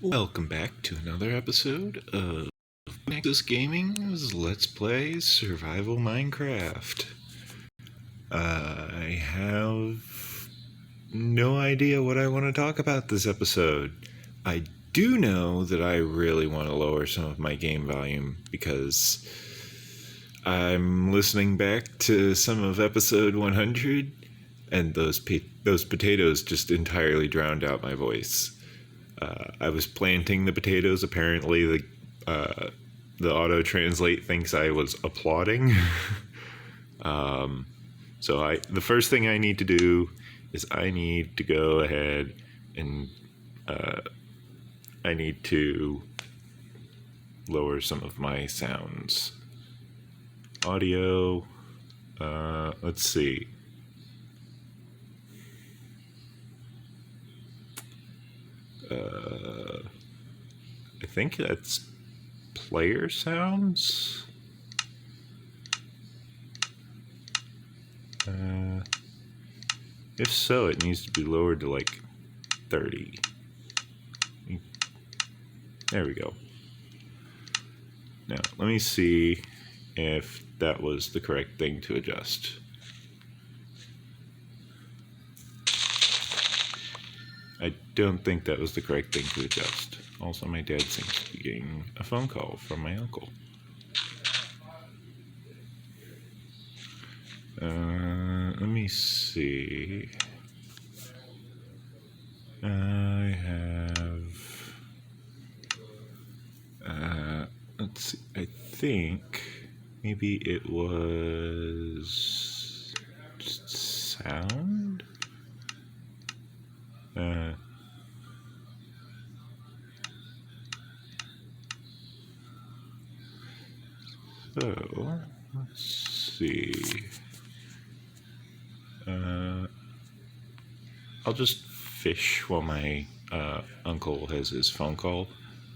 Welcome back to another episode of Nexus Gaming's Let's Play Survival Minecraft. I have no idea what I want to talk about this episode. I do know that I really want to lower some of my game volume because I'm listening back to some of episode 100 and those potatoes just entirely drowned out my voice. I was planting the potatoes. Apparently, the auto translate thinks I was applauding. So the first thing I need to do is I need to go ahead and I need to lower some of my sounds. Audio. Let's see. I think that's player sounds. If so, it needs to be lowered to like 30. There we go. Now, let me see if that was the correct thing to adjust. I don't think that was the correct thing to adjust. Also, my dad seems to be getting a phone call from my uncle. Let me see. I have... let's see. I think maybe it was just sound? So, let's see. I'll just fish while my uncle has his phone call.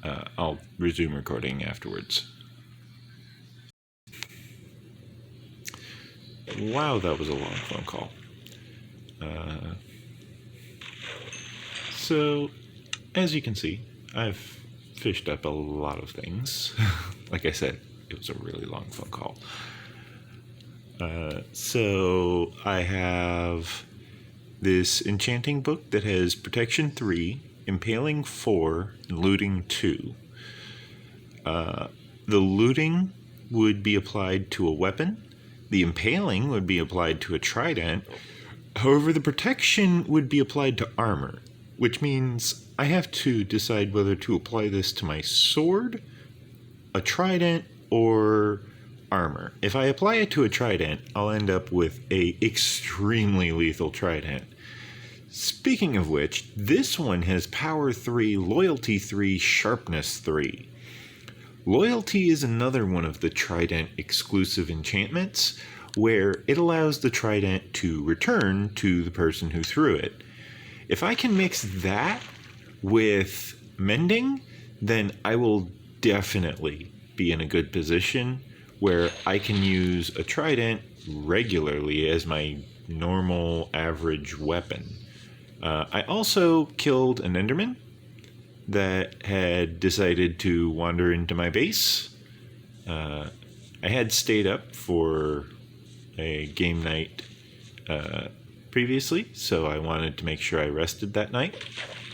I'll resume recording afterwards. Wow, that was a long phone call. So, as you can see, I've fished up a lot of things. Like I said, it was a really long phone call. So I have this enchanting book that has Protection 3, Impaling 4, and Looting 2. The looting would be applied to a weapon. The impaling would be applied to a trident. However, the protection would be applied to armor, which means I have to decide whether to apply this to my sword, a trident, or armor. If I apply it to a trident, I'll end up with a extremely lethal trident. Speaking of which, this one has power 3, loyalty 3, sharpness 3. Loyalty is another one of the trident exclusive enchantments, where it allows the trident to return to the person who threw it. If I can mix that with mending, then I will definitely be in a good position where I can use a trident regularly as my normal average weapon. I also killed an enderman that had decided to wander into my base. I had stayed up for a game night previously, so I wanted to make sure I rested that night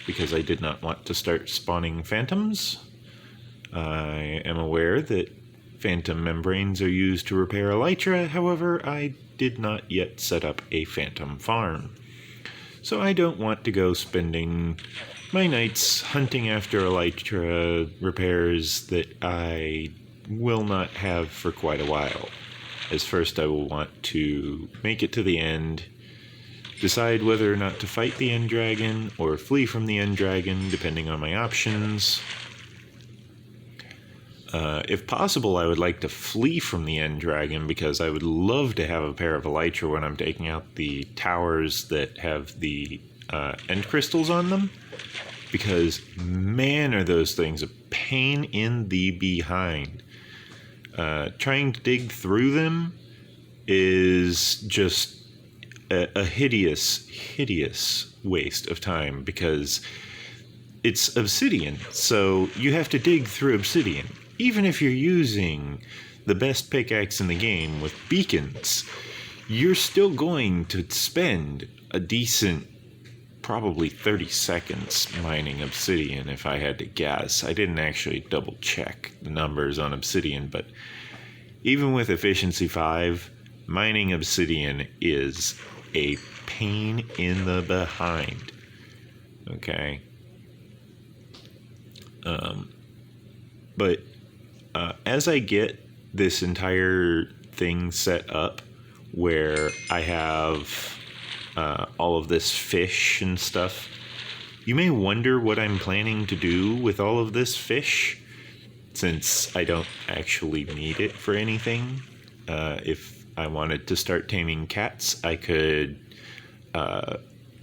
because I did not want to start spawning phantoms. I am aware that phantom membranes are used to repair elytra, however, I did not yet set up a phantom farm. So I don't want to go spending my nights hunting after elytra repairs that I will not have for quite a while. As first I will want to make it to the end, decide whether or not to fight the end dragon or flee from the end dragon, depending on my options. If possible, I would like to flee from the end dragon because I would love to have a pair of elytra when I'm taking out the towers that have the end crystals on them. Because, man, are those things a pain in the behind. Trying to dig through them is just a hideous waste of time because it's obsidian, so you have to dig through obsidian. Even if you're using the best pickaxe in the game with beacons, you're still going to spend a decent, probably 30 seconds mining obsidian, if I had to guess. I didn't actually double check the numbers on obsidian, but even with efficiency 5, mining obsidian is a pain in the behind. Okay. But as I get this entire thing set up where I have all of this fish and stuff, you may wonder what I'm planning to do with all of this fish, since I don't actually need it for anything. If I wanted to start taming cats, I could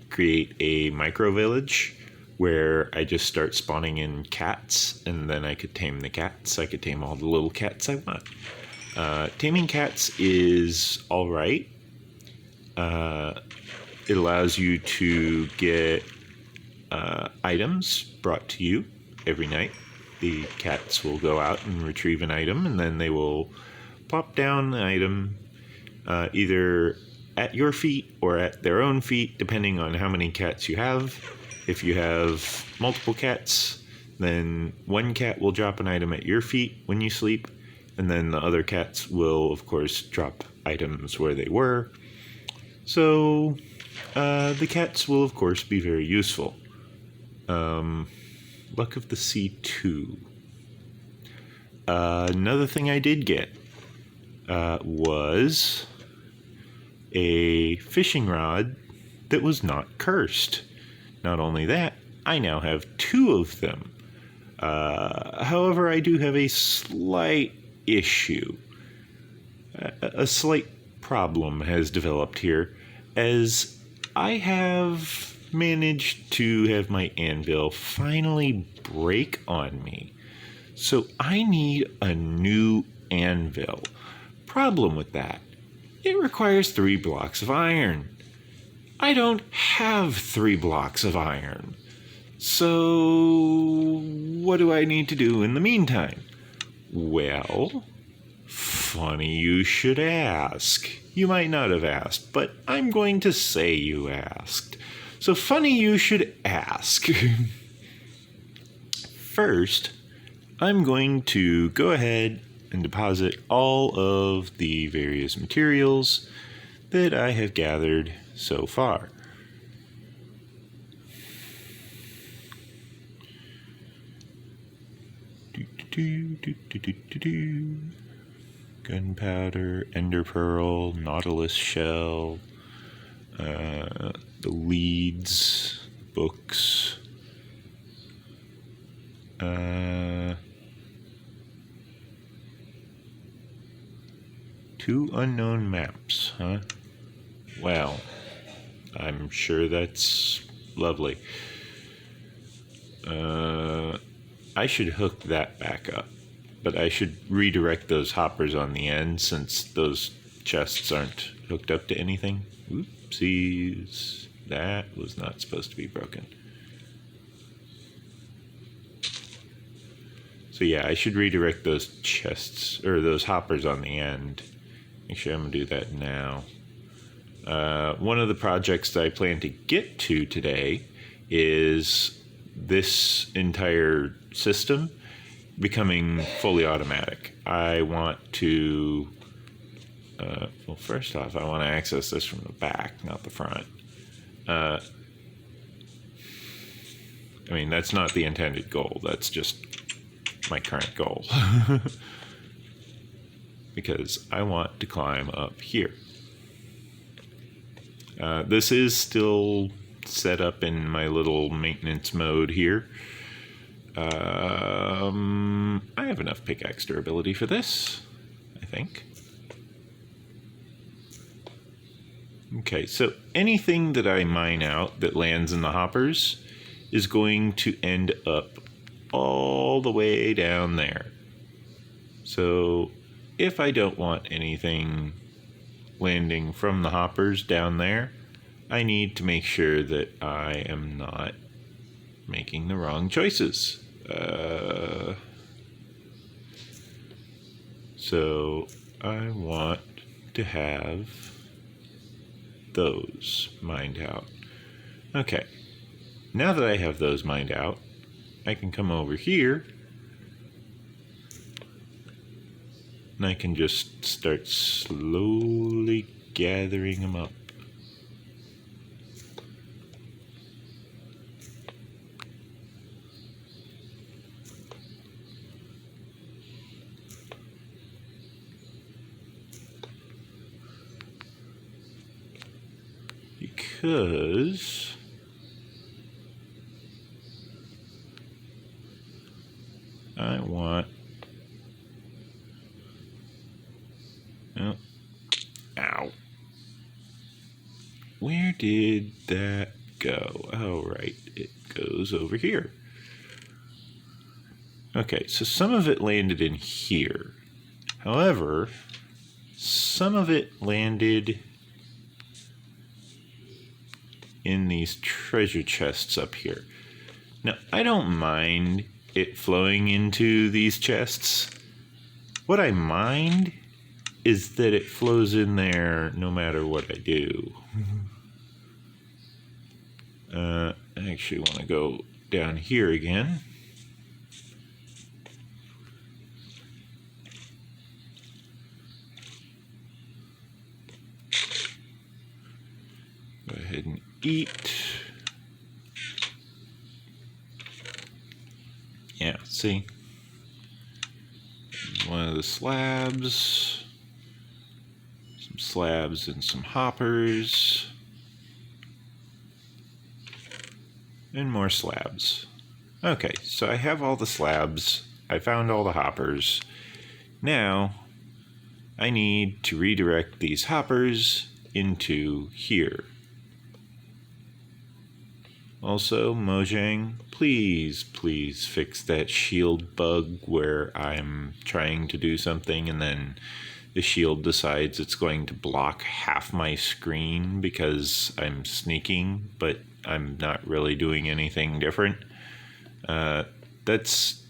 create a micro village where I just start spawning in cats, and then I could tame the cats. I could tame all the little cats I want. Taming cats is all right. It allows you to get items brought to you every night. The cats will go out and retrieve an item, and then they will plop down the item either at your feet or at their own feet, depending on how many cats you have. If you have multiple cats, then one cat will drop an item at your feet when you sleep, and then the other cats will, of course, drop items where they were. So the cats will, of course, be very useful. Luck of the Sea 2. Another thing I did get was a fishing rod that was not cursed. Not only that, I now have 2 of them. However, I do have a slight issue. A slight problem has developed here, as I have managed to have my anvil finally break on me. So I need a new anvil. Problem with that, it requires 3 blocks of iron. I don't have 3 blocks of iron. So what do I need to do in the meantime? Well, funny you should ask. You might not have asked, but I'm going to say you asked. So funny you should ask. First, I'm going to go ahead and deposit all of the various materials that I have gathered so far. Gunpowder, ender pearl, nautilus shell, the leads, books, 2 unknown maps, huh? Well, I'm sure that's lovely. I should hook that back up, but I should redirect those hoppers on the end since those chests aren't hooked up to anything. Oopsies. That was not supposed to be broken. So yeah, I should redirect those chests, or those hoppers on the end. Actually, I'm going to do that now. One of the projects that I plan to get to today is this entire system becoming fully automatic. I want to, well, first off, I want to access this from the back, not the front. I mean, that's not the intended goal. That's just my current goal. Because I want to climb up here. This is still set up in my little maintenance mode here. I have enough pickaxe durability for this, I think. Okay, so anything that I mine out that lands in the hoppers is going to end up all the way down there. So if I don't want anything landing from the hoppers down there, I need to make sure that I am not making the wrong choices. So I want to have those mined out. Okay, now that I have those mined out, I can come over here and I can just start slowly gathering them up. Because I want, oh, ow, where did that go? Oh, right, it goes over here. Okay, so some of it landed in here. However, some of it landed in these treasure chests up here. Now, I don't mind it flowing into these chests. What I mind is that it flows in there no matter what I do. I actually want to go down here again. Go ahead and eat. Yeah, see? One of the slabs. Some slabs and some hoppers. And more slabs. Okay, so I have all the slabs. I found all the hoppers. Now, I need to redirect these hoppers into here. Also, Mojang, please fix that shield bug where I'm trying to do something and then the shield decides it's going to block half my screen because I'm sneaking, but I'm not really doing anything different. That's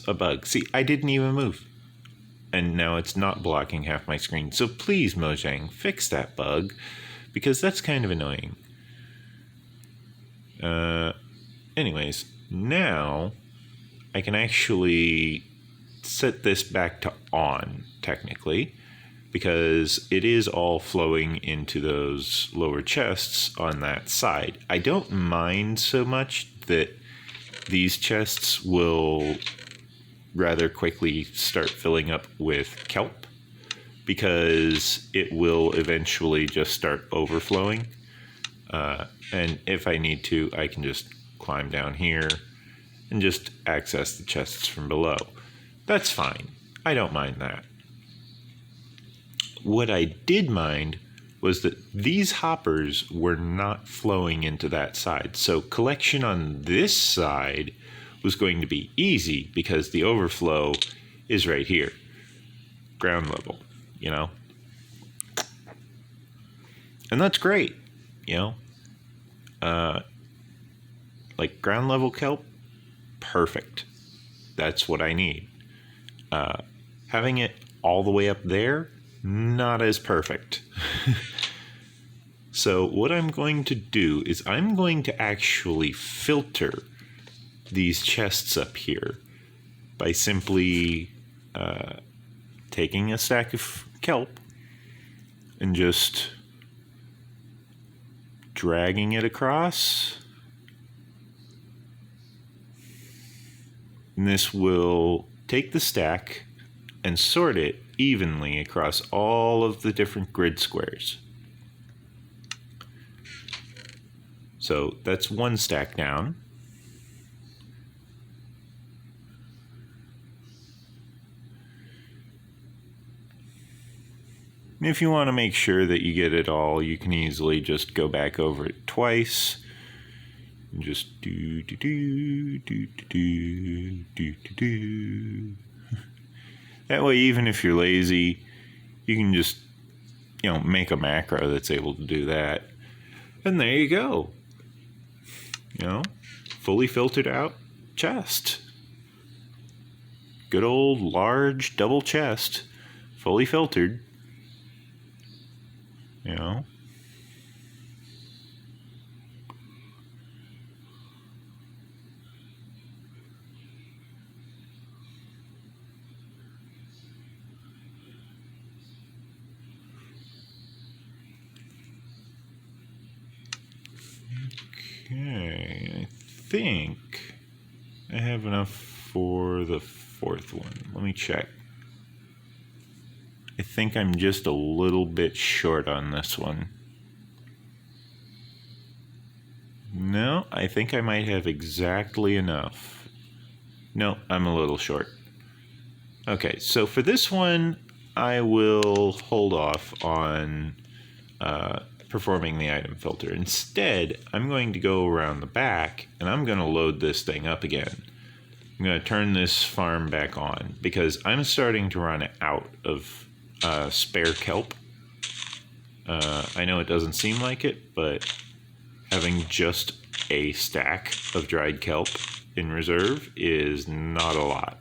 a bug. See, I didn't even move. And now it's not blocking half my screen. So please, Mojang, fix that bug because that's kind of annoying. Anyways, now I can actually set this back to on, technically, because it is all flowing into those lower chests on that side. I don't mind so much that these chests will rather quickly start filling up with kelp, because it will eventually just start overflowing. And if I need to, I can just climb down here and just access the chests from below. That's fine. I don't mind that. What I did mind was that these hoppers were not flowing into that side. So collection on this side was going to be easy because the overflow is right here. Ground level, you know? And that's great, you know? Like ground level kelp, perfect. That's what I need. Having it all the way up there, not as perfect. So what I'm going to do is I'm going to actually filter these chests up here by simply taking a stack of kelp and just dragging it across. And this will take the stack and sort it evenly across all of the different grid squares. So that's one stack down. If you want to make sure that you get it all, you can easily just go back over it twice. And just do. That way, even if you're lazy, you can just, make a macro that's able to do that. And there you go. fully filtered out chest. Good old large double chest, fully filtered. You know. Okay, I think I have enough for the fourth one. Let me check. I think I'm just a little bit short on this one. No, I think I might have exactly enough. No, I'm a little short. Okay, so for this one, I will hold off on performing the item filter. Instead, I'm going to go around the back and I'm going to load this thing up again. I'm going to turn this farm back on because I'm starting to run out of spare kelp. I know it doesn't seem like it, but having just a stack of dried kelp in reserve is not a lot.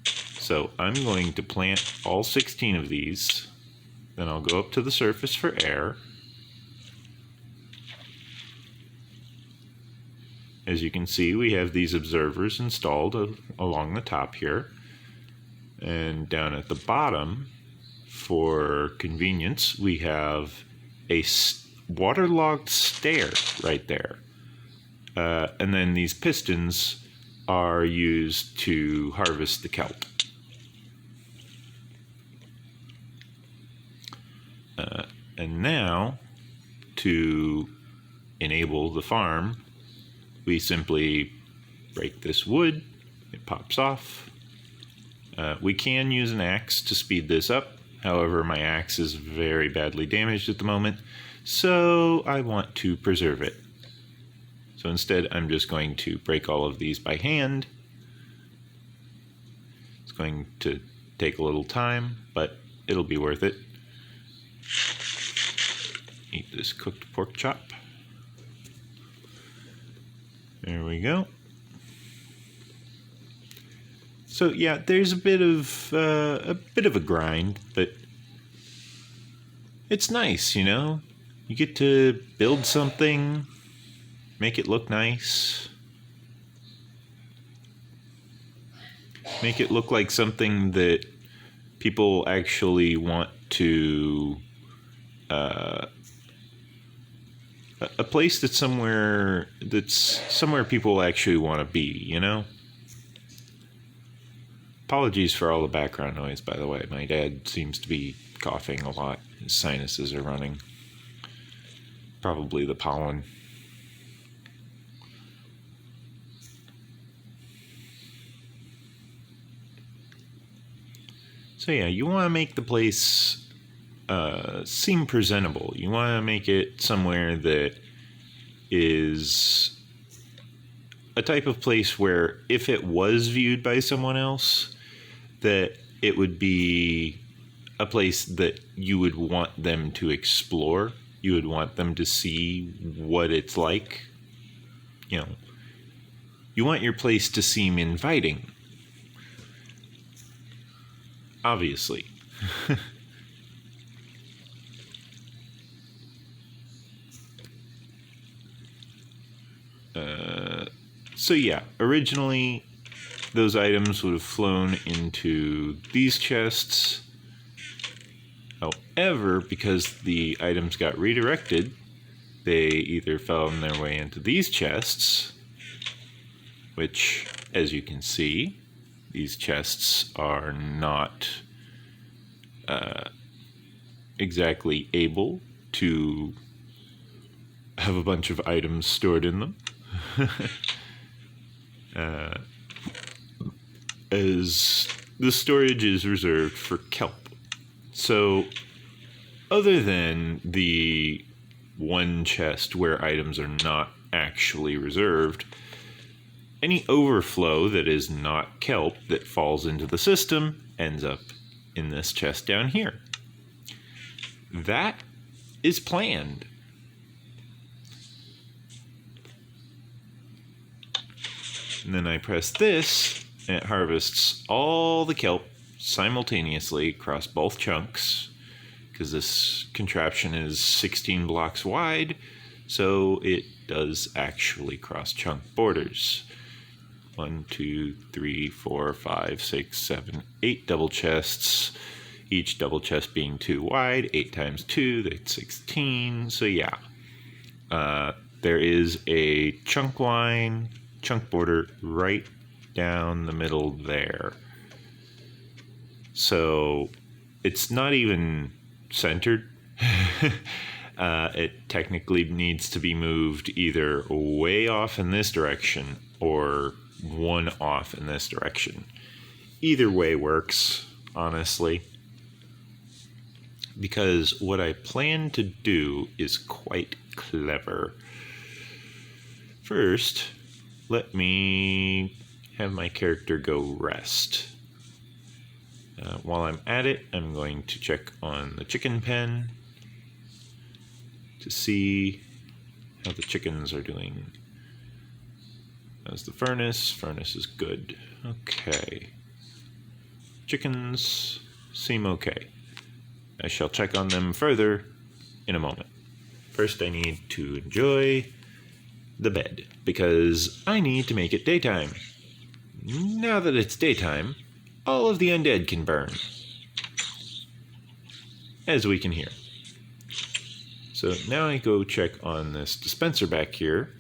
So I'm going to plant all 16 of these. Then I'll go up to the surface for air. As you can see, we have these observers installed along the top here. And down at the bottom, for convenience, we have a waterlogged stair right there. And then these pistons are used to harvest the kelp. And now, to enable the farm, we simply break this wood, it pops off. We can use an axe to speed this up. However, my axe is very badly damaged at the moment, so I want to preserve it. So instead, I'm just going to break all of these by hand. It's going to take a little time, but it'll be worth it. Eat this cooked pork chop. There we go. So yeah, there's a bit of a grind, but it's nice, you know. You get to build something, make it look nice, make it look like something that people actually want to. A place that's somewhere people actually want to be, you know? Apologies for all the background noise, by the way. My dad seems to be coughing a lot. His sinuses are running. Probably the pollen. So yeah, you want to make the place seem presentable. You want to make it somewhere that is a type of place where if it was viewed by someone else, that it would be a place that you would want them to explore. You would want them to see what it's like. You know, you want your place to seem inviting. Obviously. So yeah, originally those items would have flown into these chests. However, because the items got redirected, they either found their way into these chests, which, as you can see, these chests are not exactly able to have a bunch of items stored in them. As the storage is reserved for kelp. So, other than the one chest where items are not actually reserved, any overflow that is not kelp that falls into the system ends up in this chest down here. That is planned. And then I press this, and it harvests all the kelp simultaneously across both chunks, because this contraption is 16 blocks wide, so it does actually cross chunk borders. 1, 2, 3, 4, 5, 6, 7, 8 double chests, each double chest being 2 wide. 8 times 2, that's 16. So yeah, there is a chunk line, chunk border right down the middle there. So it's not even centered. It technically needs to be moved either way off in this direction or one off in this direction. Either way works, honestly, because what I plan to do is quite clever. First, let me have my character go rest. While I'm at it, I'm going to check on the chicken pen to see how the chickens are doing. How's the furnace? Furnace is good. Okay. Chickens seem okay. I shall check on them further in a moment. First, I need to enjoy the bed, because I need to make it daytime. Now that it's daytime, all of the undead can burn, as we can hear. So now I go check on this dispenser back here.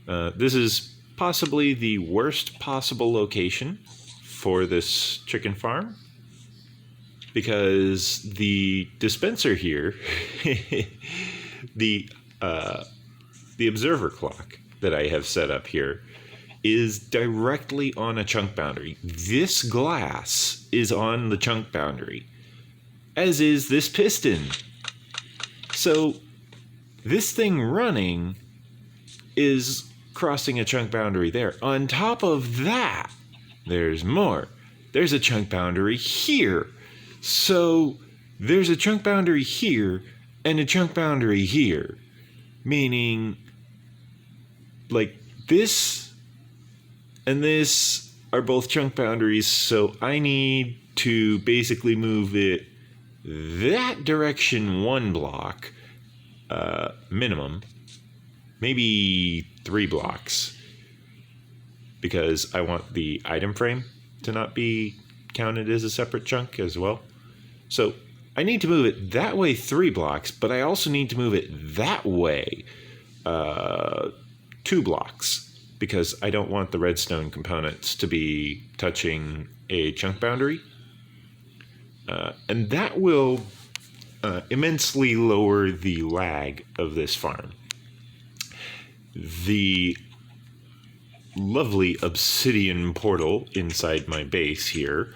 This is possibly the worst possible location for this chicken farm, because the dispenser here, the observer clock that I have set up here, is directly on a chunk boundary. This glass is on the chunk boundary, as is this piston. So this thing running is crossing a chunk boundary there. On top of that, there's more. There's a chunk boundary here. So there's a chunk boundary here and a chunk boundary here. Meaning, like, this and this are both chunk boundaries, so I need to basically move it that direction 1 block, minimum, maybe 3 blocks, because I want the item frame to not be counted as a separate chunk as well. So I need to move it that way 3 blocks, but I also need to move it that way 2 blocks, because I don't want the redstone components to be touching a chunk boundary. And that will immensely lower the lag of this farm. The lovely obsidian portal inside my base here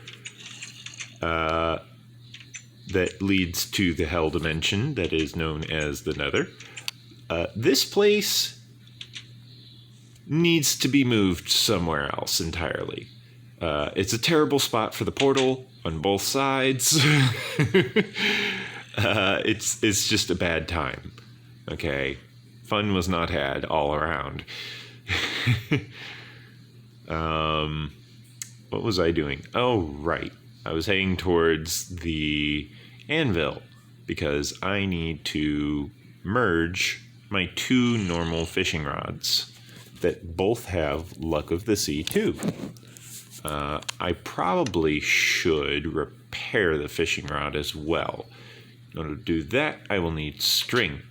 that leads to the hell dimension that is known as the Nether. This place needs to be moved somewhere else entirely. It's a terrible spot for the portal on both sides. It's just a bad time. Okay, fun was not had all around. What was I doing? Oh, right. I was heading towards the anvil because I need to merge my 2 normal fishing rods that both have Luck of the Sea 2. I probably should repair the fishing rod as well. In order to do that, I will need string.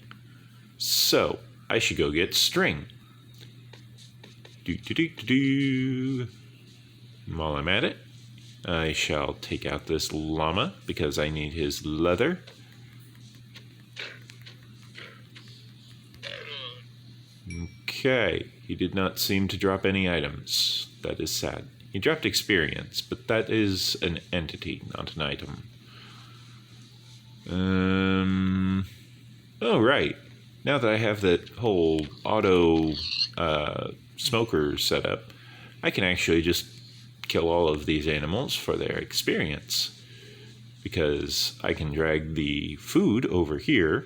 So, I should go get string. While I'm at it, I shall take out this llama because I need his leather. Okay, he did not seem to drop any items. That is sad. He dropped experience, but that is an entity, not an item. Oh, right. Now that I have that whole auto smoker set up, I can actually just kill all of these animals for their experience. Because I can drag the food over here,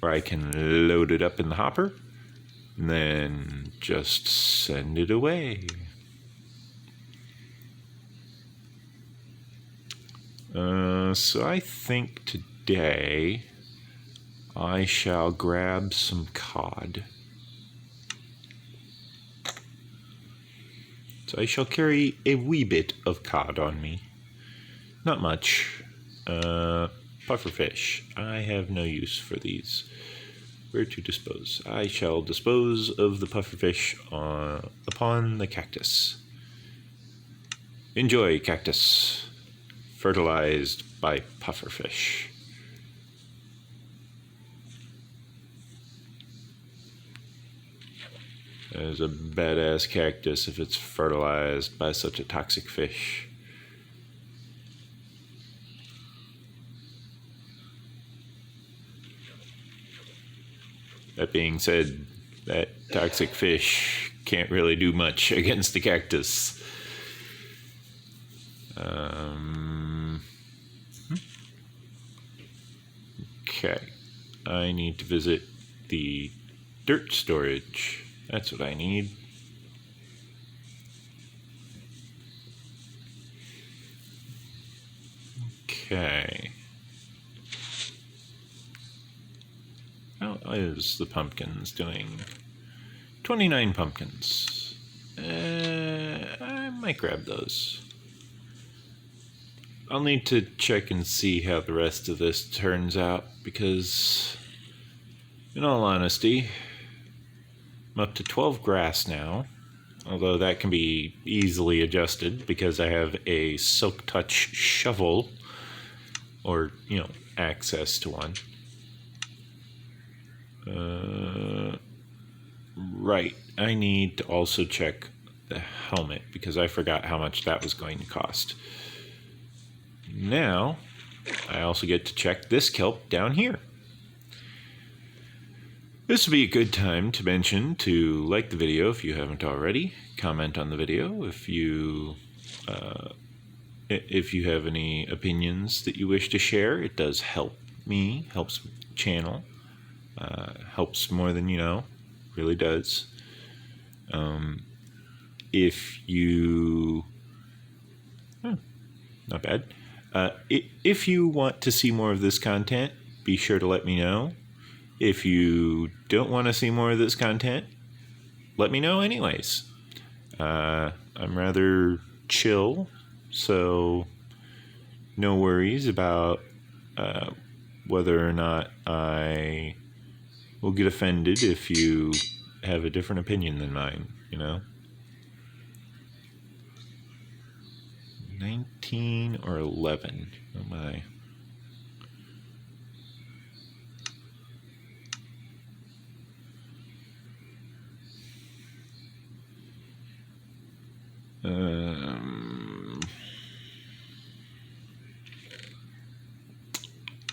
or I can load it up in the hopper, and then just send it away. So I think today I shall grab some cod. So I shall carry a wee bit of cod on me. Not much. Pufferfish. I have no use for these. Where to dispose? I shall dispose of the pufferfish upon the cactus. Enjoy, cactus. Fertilized by pufferfish. That is a badass cactus if it's fertilized by such a toxic fish. That being said, that toxic fish can't really do much against the cactus. Okay, I need to visit the dirt storage. That's what I need. Okay. How is the pumpkins doing? 29 pumpkins. I might grab those. I'll need to check and see how the rest of this turns out, because, in all honesty, I'm up to 12 grass now, although that can be easily adjusted because I have a Silk Touch shovel, or, access to one. Right, I need to also check the helmet because I forgot how much that was going to cost. Now, I also get to check this kelp down here. This would be a good time to mention to like the video if you haven't already, comment on the video if you have any opinions that you wish to share. It does help me, helps the channel, helps more than you know, really does. If you, not bad. If you want to see more of this content, be sure to let me know. If you don't want to see more of this content, let me know anyways. I'm rather chill, so no worries about whether or not I will get offended if you have a different opinion than mine, 19 or 11. Oh my.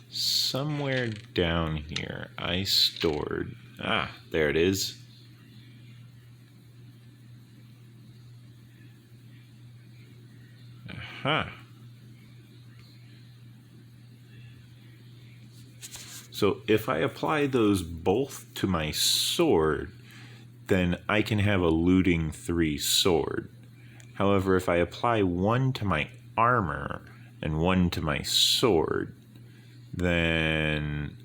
Somewhere down here I stored, there it is. So if I apply those both to my sword, then I can have a looting 3 sword. However, if I apply one to my armor and one to my sword, then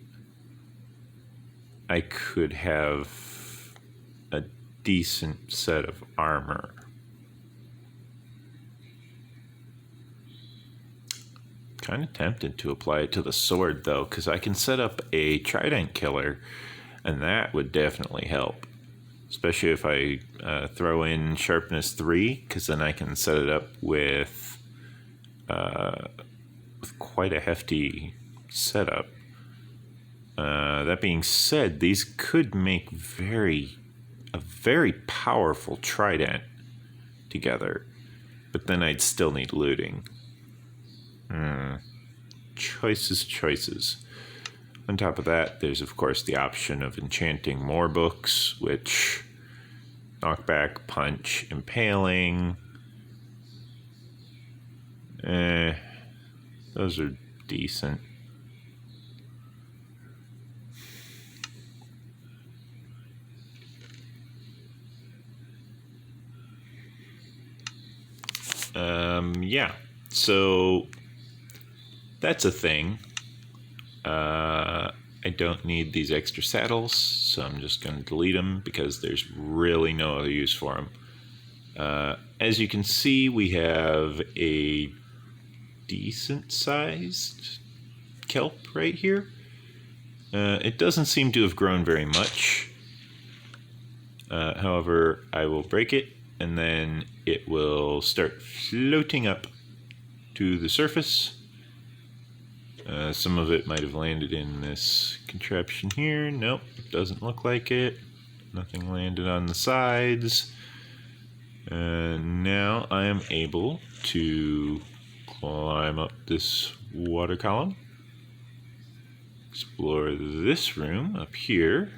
I could have a decent set of armor. Kind of tempted to apply it to the sword though, because I can set up a trident killer, and that would definitely help. Especially if I throw in sharpness 3, because then I can set it up with quite a hefty setup. That being said, these could make a very powerful trident together, but then I'd still need looting. Choices. On top of that, there's of course the option of enchanting more books, which knockback, punch, impaling. Those are decent. Yeah, so that's a thing. I don't need these extra saddles, so I'm just going to delete them because there's really no other use for them. As you can see, we have a decent sized kelp right here. It doesn't seem to have grown very much. However, I will break it and then it will start floating up to the surface. Some of it might have landed in this contraption here. Nope, doesn't look like it. Nothing landed on the sides. Now I am able to climb up this water column. Explore this room up here.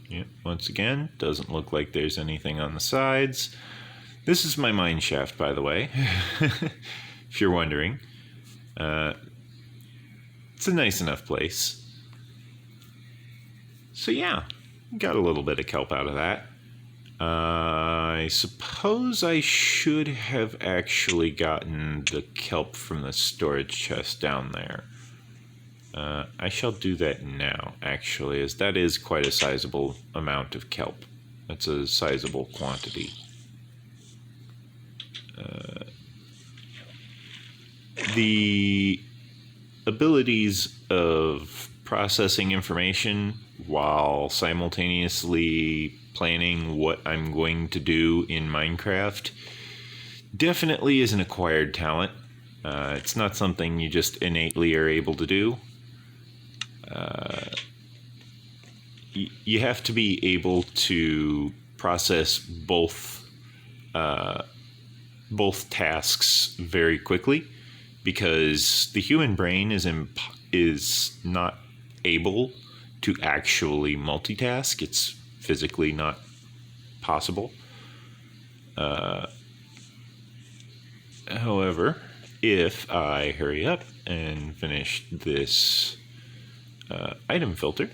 Yep, once again, doesn't look like there's anything on the sides. This is my mine shaft, by the way, if you're wondering. It's a nice enough place. So yeah, got a little bit of kelp out of that. I suppose I should have actually gotten the kelp from the storage chest down there. I shall do that now, actually, as that is quite a sizable amount of kelp. That's a sizable quantity. The abilities of processing information while simultaneously planning what I'm going to do in Minecraft definitely is an acquired talent. It's not something you just innately are able to do. You have to be able to process both tasks very quickly, because the human brain is not able to actually multitask. It's physically not possible. However, if I hurry up and finish this item filter,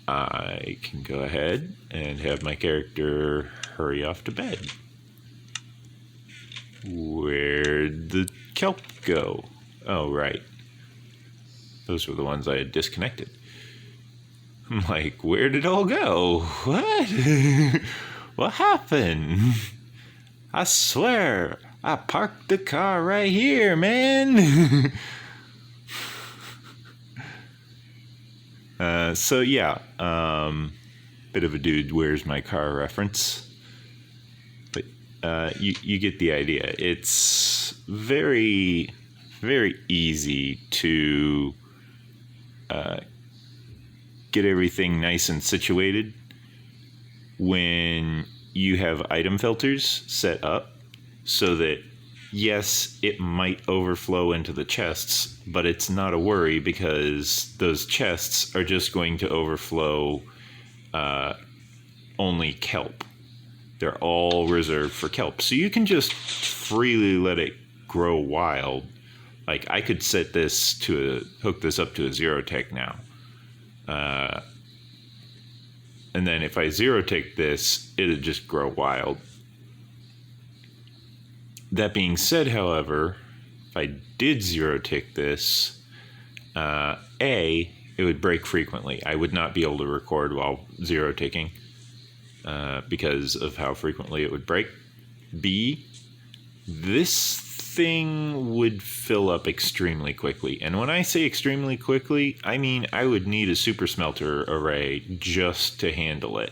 I can go ahead and have my character hurry off to bed. Where'd the kelp go? Oh, right. Those were the ones I had disconnected. I'm like, where did it all go? What? What happened? I swear, I parked the car right here, man. So yeah, bit of a dude, where's my car reference. But you get the idea. It's very, very easy to get everything nice and situated when you have item filters set up so that, yes, it might overflow into the chests, but it's not a worry because those chests are just going to overflow only kelp. They're all reserved for kelp. So you can just freely let it grow wild. Like, I could set this hook this up to a zero tick now. And then if I zero tick this, it'll just grow wild. That being said, however, if I did zero tick this, it would break frequently. I would not be able to record while zero ticking because of how frequently it would break. B, this thing would fill up extremely quickly. And when I say extremely quickly, I mean I would need a super smelter array just to handle it.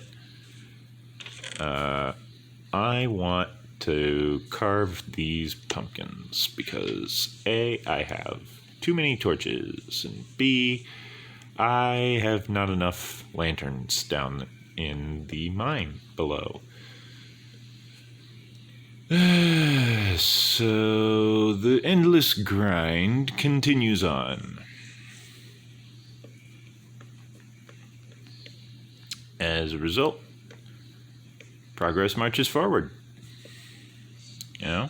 I want to carve these pumpkins because A, I have too many torches, and B, I have not enough lanterns down in the mine below. So the endless grind continues on. As a result, progress marches forward. You know?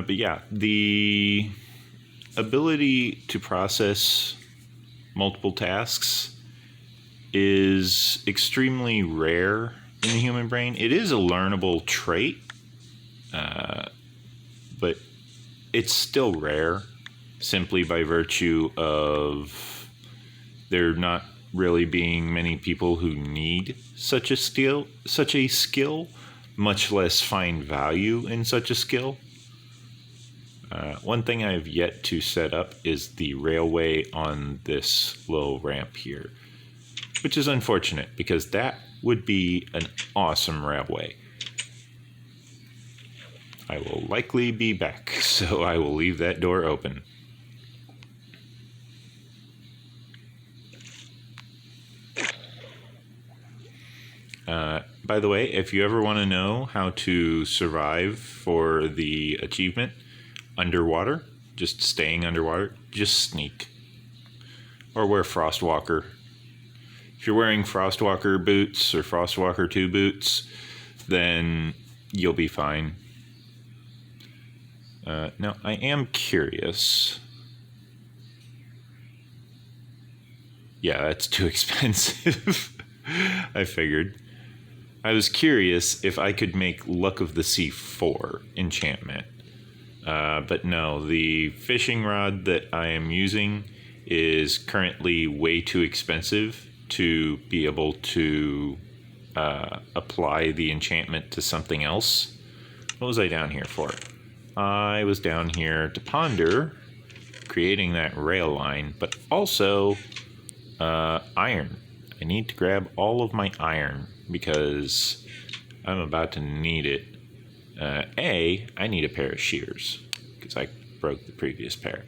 But yeah, the ability to process multiple tasks is extremely rare in the human brain. It is a learnable trait, but it's still rare simply by virtue of there not really being many people who need such a skill, much less find value in such a skill. One thing I've yet to set up is the railway on this little ramp here, which is unfortunate because that would be an awesome railway. I will likely be back, so I will leave that door open. By the way, if you ever want to know how to survive for the achievement underwater, just staying underwater, just sneak. Or wear Frostwalker. If you're wearing Frostwalker boots or Frostwalker 2 boots, then you'll be fine. Now, I am curious. Yeah, that's too expensive. I figured. I was curious if I could make Luck of the Sea 4 enchantment. But no, the fishing rod that I am using is currently way too expensive to be able to apply the enchantment to something else. What was I down here for? I was down here to ponder creating that rail line, but also iron. I need to grab all of my iron because I'm about to need it. I need a pair of shears because I broke the previous pair.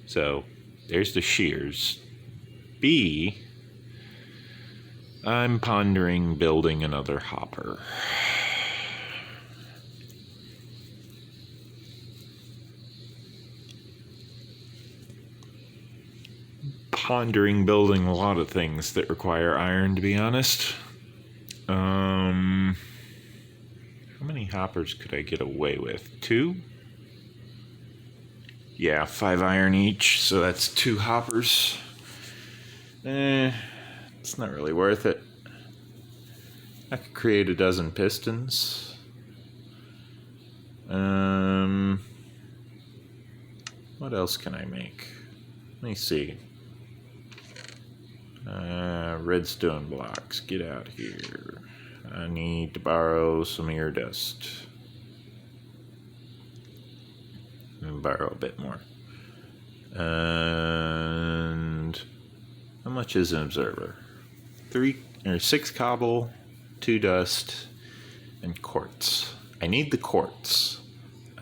So there's the shears. B, I'm pondering building another hopper. Pondering building a lot of things that require iron, to be honest. How many hoppers could I get away with? 2? Yeah, 5 iron each, so that's 2 hoppers. It's not really worth it. I could create a dozen pistons. What else can I make? Let me see. Redstone blocks, get out here. I need to borrow some air dust. And borrow a bit more. And how much is an observer? 6 cobble, 2 dust, and quartz. I need the quartz.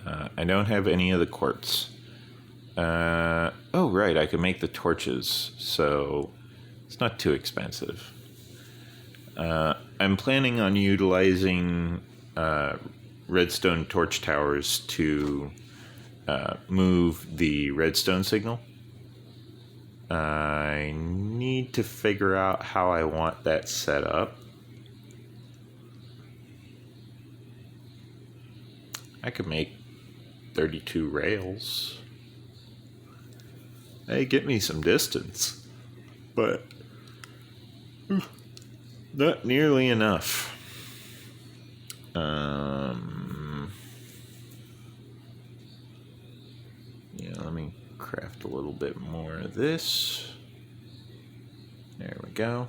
I don't have any of the quartz. Oh, right, I can make the torches, so it's not too expensive. I'm planning on utilizing redstone torch towers to move the redstone signal. I need to figure out how I want that set up. I could make 32 rails. Hey, get me some distance, but not nearly enough. Yeah, let me craft a little bit more of this. There we go.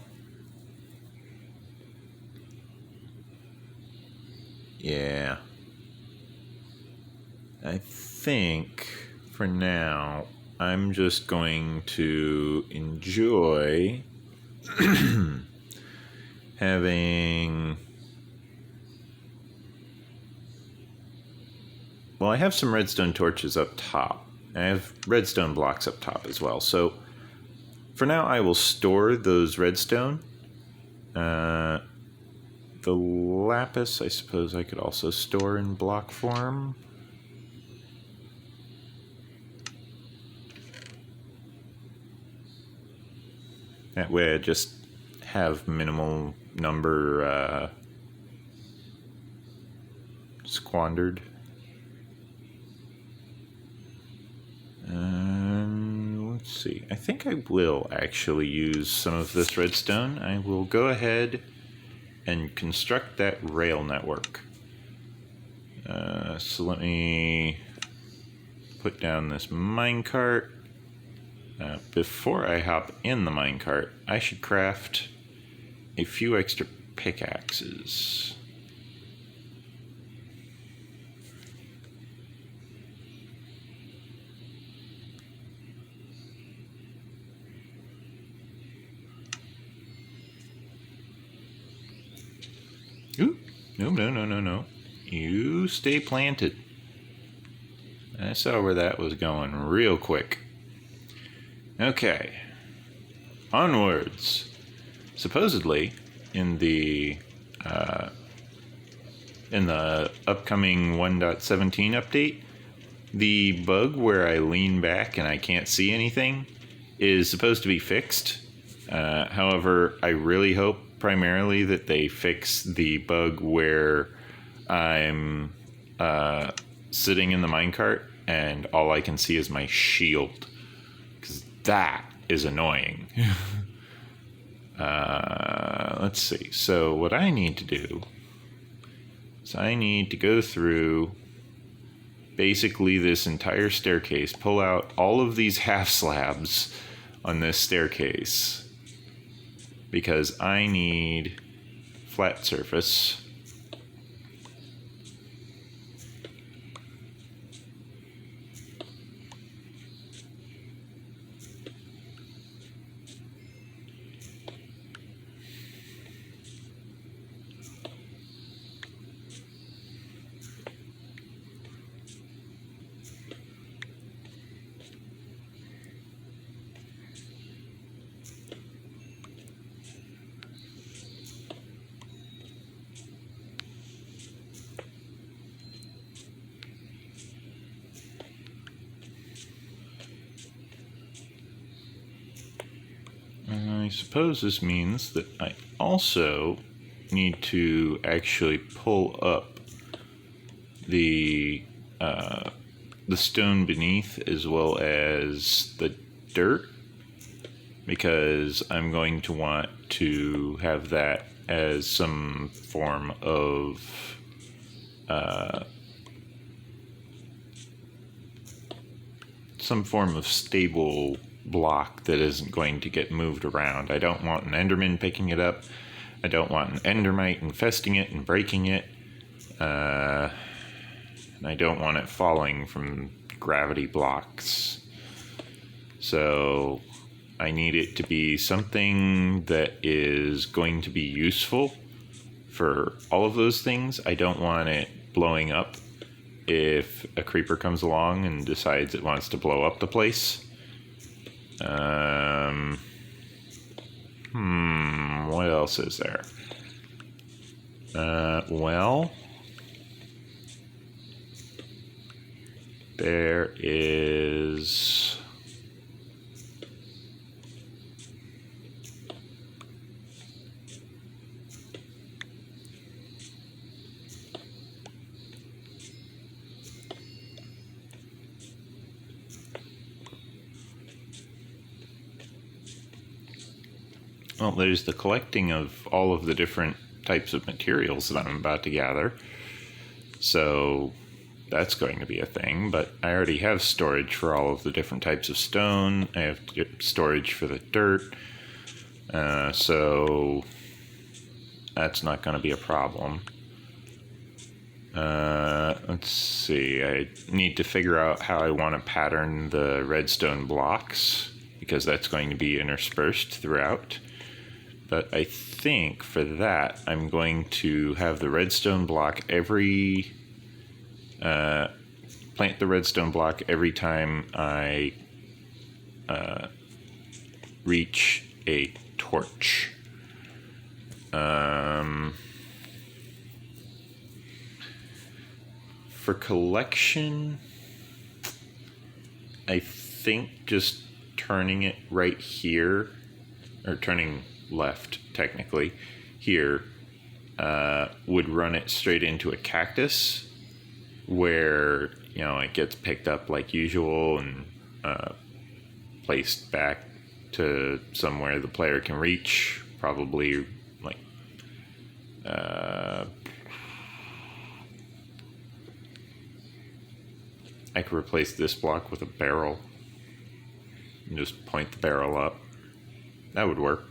Yeah. I think for now I'm just going to enjoy having... Well, I have some redstone torches up top. I have redstone blocks up top as well. So for now I will store those redstone. The lapis I suppose I could also store in block form. That way I just have minimal number squandered. see. I think I will actually use some of this redstone. I will go ahead and construct that rail network. So let me put down this minecart. Before I hop in the minecart, I should craft a few extra pickaxes. Ooh, no. You stay planted. I saw where that was going real quick. Okay. Onwards. Supposedly, in the upcoming 1.17 update, the bug where I lean back and I can't see anything is supposed to be fixed. However, I really hope primarily that they fix the bug where I'm sitting in the minecart and all I can see is my shield, because that is annoying. Let's see. So what I need to do is I need to go through basically this entire staircase, pull out all of these half slabs on this staircase, because I need flat surface. I suppose this means that I also need to actually pull up the stone beneath as well as the dirt, because I'm going to want to have that as some form of stable block that isn't going to get moved around. I don't want an Enderman picking it up. I don't want an Endermite infesting it and breaking it. And I don't want it falling from gravity blocks. So I need it to be something that is going to be useful for all of those things. I don't want it blowing up if a creeper comes along and decides it wants to blow up the place. What else is there? Well, there is... Well, there's the collecting of all of the different types of materials that I'm about to gather. So that's going to be a thing, but I already have storage for all of the different types of stone. I have storage for the dirt. So that's not going to be a problem. Let's see. I need to figure out how I want to pattern the redstone blocks, because that's going to be interspersed throughout. But I think for that, I'm going to have the redstone block plant the redstone block every time I reach a torch. For collection, I think just turning it right here, or turning left technically here, would run it straight into a cactus where, you know, it gets picked up like usual and placed back to somewhere the player can reach. Probably like I could replace this block with a barrel and just point the barrel up. That would work.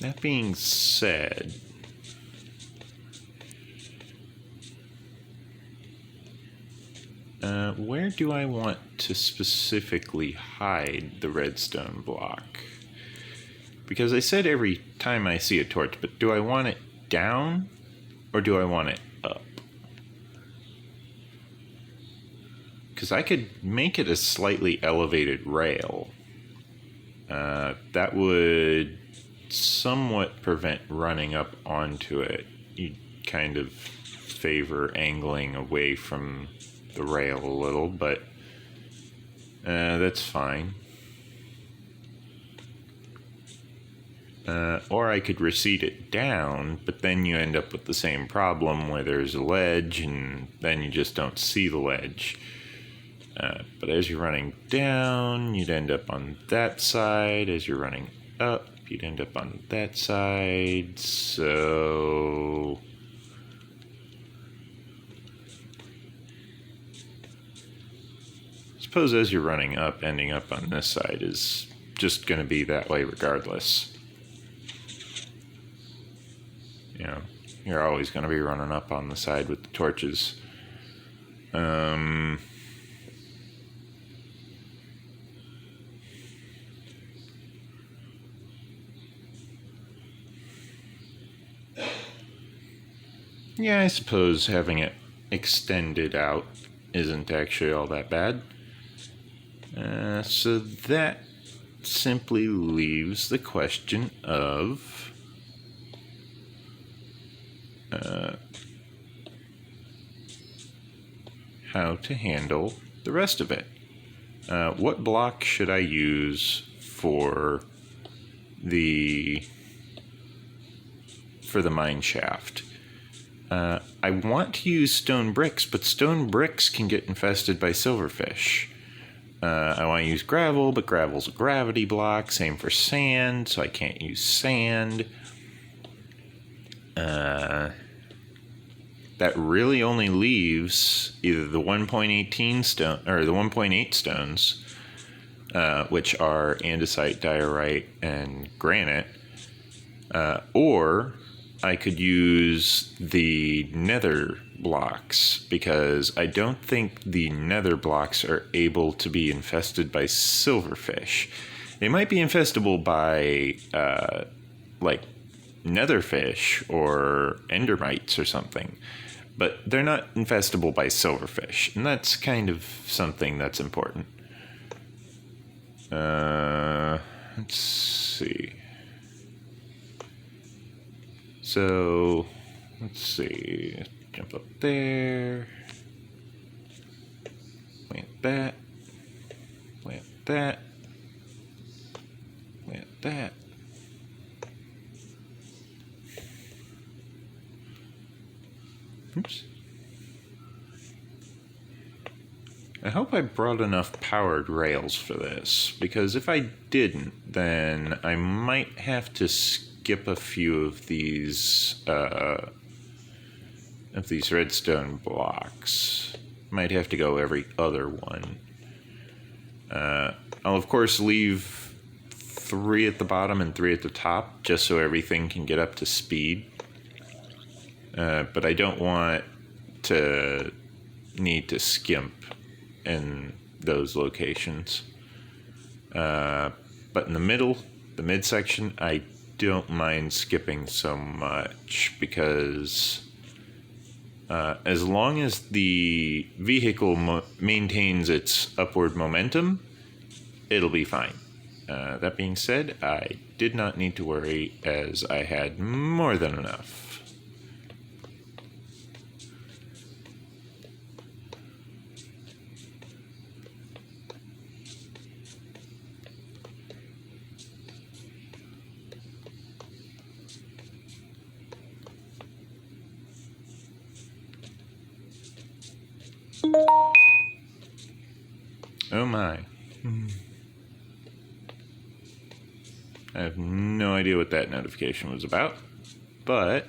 That being said, where do I want to specifically hide the redstone block? Because I said every time I see a torch, but do I want it down or do I want it up? Because I could make it a slightly elevated rail. That would somewhat prevent running up onto it. You'd kind of favor angling away from the rail a little, but that's fine. Or I could recede it down, but then you end up with the same problem where there's a ledge and then you just don't see the ledge. But as you're running down, you'd end up on that side. As you're running up, you'd end up on that side. So I suppose as you're running up, ending up on this side is just going to be that way regardless. You know, you're always going to be running up on the side with the torches. Yeah, I suppose having it extended out isn't actually all that bad. So that simply leaves the question of how to handle the rest of it. What block should I use for the mine shaft? I want to use stone bricks, but stone bricks can get infested by silverfish. I want to use gravel, but gravel's a gravity block. Same for sand, so I can't use sand. That really only leaves either the 1.18 stone or the 1.8 stones, which are andesite, diorite, and granite, or I could use the nether blocks, because I don't think the nether blocks are able to be infested by silverfish. They might be infestable by like netherfish or endermites or something, but they're not infestable by silverfish, and that's kind of something that's important. Let's see. So, let's see. Jump up there. Plant that. Plant that. Plant that. Oops. I hope I brought enough powered rails for this, because if I didn't, then I might have to skip a few of these redstone blocks. Might have to go every other one. I'll of course leave 3 at the bottom and 3 at the top, just so everything can get up to speed. But I don't want to need to skimp in those locations. But in the middle, the midsection, I don't mind skipping so much, because as long as the vehicle maintains its upward momentum, it'll be fine. That being said, I did not need to worry, as I had more than enough. Oh my. I have no idea what that notification was about, but